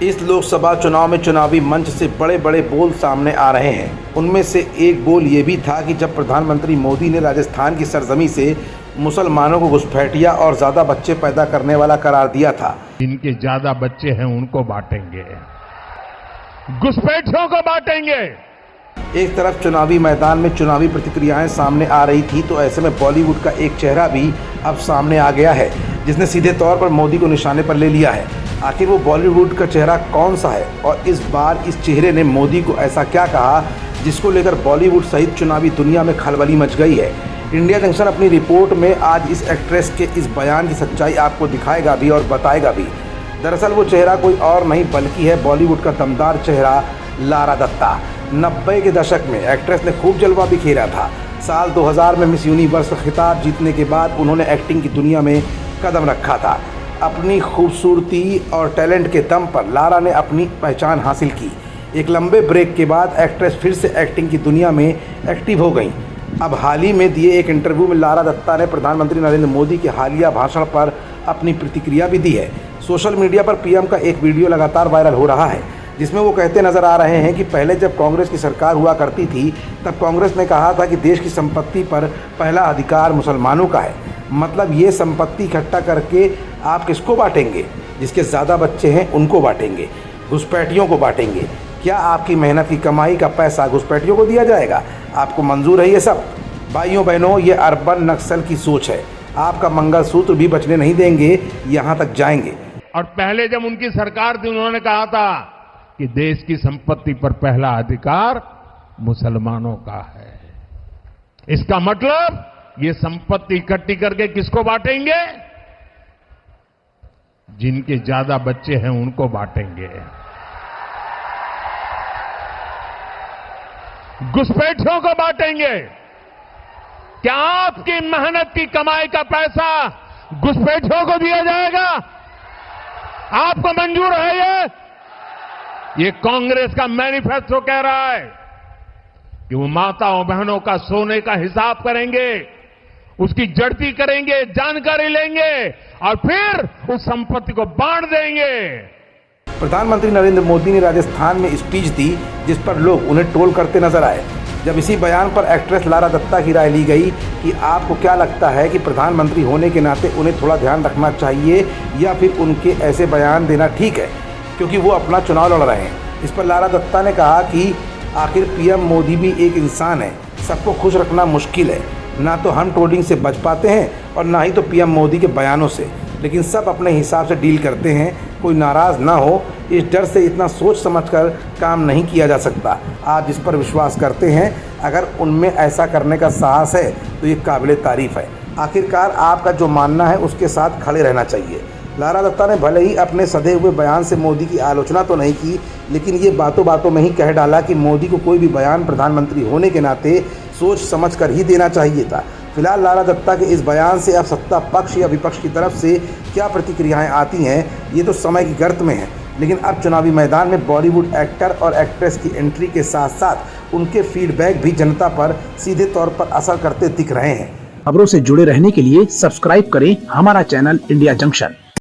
इस लोकसभा चुनाव में चुनावी मंच से बड़े बड़े बोल सामने आ रहे हैं। उनमें से एक बोल ये भी था कि जब प्रधानमंत्री मोदी ने राजस्थान की सरजमी से मुसलमानों को घुसपैठिया और ज़्यादा बच्चे पैदा करने वाला करार दिया था। जिनके ज़्यादा बच्चे हैं उनको बांटेंगे, घुसपैठियों को बांटेंगे। एक तरफ चुनावी मैदान में चुनावी प्रतिक्रियाएं सामने आ रही थी, तो ऐसे में बॉलीवुड का एक चेहरा भी अब सामने आ गया है जिसने सीधे तौर पर मोदी को निशाने पर ले लिया है। आखिर वो बॉलीवुड का चेहरा कौन सा है और इस बार इस चेहरे ने मोदी को ऐसा क्या कहा जिसको लेकर बॉलीवुड सहित चुनावी दुनिया में खलबली मच गई है। इंडिया जंक्शन अपनी रिपोर्ट में आज इस एक्ट्रेस के इस बयान की सच्चाई आपको दिखाएगा भी और बताएगा भी। दरअसल वो चेहरा कोई और नहीं बल्कि है बॉलीवुड का दमदार चेहरा लारा दत्ता। 90 के दशक में एक्ट्रेस ने खूब जलवा बिखेरा था। साल 2000 में मिस यूनिवर्स का खिताब जीतने के बाद उन्होंने एक्टिंग की दुनिया में कदम रखा था। अपनी खूबसूरती और टैलेंट के दम पर लारा ने अपनी पहचान हासिल की। एक लंबे ब्रेक के बाद एक्ट्रेस फिर से एक्टिंग की दुनिया में एक्टिव हो गई। अब हाल ही में दिए एक इंटरव्यू में लारा दत्ता ने प्रधानमंत्री नरेंद्र मोदी के हालिया भाषण पर अपनी प्रतिक्रिया भी दी है। सोशल मीडिया पर पीएम का एक वीडियो लगातार वायरल हो रहा है जिसमें वो कहते नजर आ रहे हैं कि पहले जब कांग्रेस की सरकार हुआ करती थी तब कांग्रेस ने कहा था कि देश की संपत्ति पर पहला अधिकार मुसलमानों का है। मतलब ये संपत्ति इकट्ठा करके आप किसको बांटेंगे? जिसके ज़्यादा बच्चे हैं उनको बांटेंगे, घुसपैठियों को बांटेंगे। क्या आपकी मेहनत की कमाई का पैसा घुसपैठियों को दिया जाएगा? आपको मंजूर है ये सब? भाइयों बहनों, ये अर्बन नक्सल की सोच है। आपका मंगलसूत्र भी बचने नहीं देंगे, यहाँ तक जाएंगे। और पहले जब उनकी सरकार थी उन्होंने कहा था कि देश की संपत्ति पर पहला अधिकार मुसलमानों का है। इसका मतलब ये संपत्ति इकट्ठी करके किसको बांटेंगे? जिनके ज्यादा बच्चे हैं उनको बांटेंगे, घुसपैठियों को बांटेंगे। क्या आपकी मेहनत की कमाई का पैसा घुसपैठियों को दिया जाएगा? आपको मंजूर है ये कांग्रेस का मैनिफेस्टो कह रहा है कि वो माताओं बहनों का सोने का हिसाब करेंगे, उसकी जड़ती करेंगे, जानकारी लेंगे और फिर उस संपत्ति को बांट देंगे। प्रधानमंत्री नरेंद्र मोदी ने राजस्थान में स्पीच दी जिस पर लोग उन्हें ट्रोल करते नजर आए। जब इसी बयान पर एक्ट्रेस लारा दत्ता की राय ली गई कि आपको क्या लगता है कि प्रधानमंत्री होने के नाते उन्हें थोड़ा ध्यान रखना चाहिए या फिर उनके ऐसे बयान देना ठीक है क्योंकि वो अपना चुनाव लड़ रहे हैं। इस पर लारा दत्ता ने कहा कि आखिर पीएम मोदी भी एक इंसान है, सबको खुश रखना मुश्किल है। ना तो हम ट्रोलिंग से बच पाते हैं और ना ही तो पीएम मोदी के बयानों से, लेकिन सब अपने हिसाब से डील करते हैं। कोई नाराज़ ना हो इस डर से इतना सोच समझकर काम नहीं किया जा सकता। आप जिस पर विश्वास करते हैं अगर उनमें ऐसा करने का साहस है तो ये काबिल तारीफ़ है। आखिरकार आपका जो मानना है उसके साथ खड़े रहना चाहिए। लारा दत्ता ने भले ही अपने सधे हुए बयान से मोदी की आलोचना तो नहीं की, लेकिन ये बातों बातों में ही कह डाला कि मोदी को कोई भी बयान प्रधानमंत्री होने के नाते सोच समझ कर ही देना चाहिए था। फिलहाल लारा दत्ता के इस बयान से अब सत्ता पक्ष या विपक्ष की तरफ से क्या प्रतिक्रियाएं आती हैं ये तो समय की गर्त में है, लेकिन अब चुनावी मैदान में बॉलीवुड एक्टर और एक्ट्रेस की एंट्री के साथ साथ उनके फीडबैक भी जनता पर सीधे तौर पर असर करते दिख रहे हैं। खबरों से जुड़े रहने के लिए सब्सक्राइब करें हमारा चैनल इंडिया जंक्शन।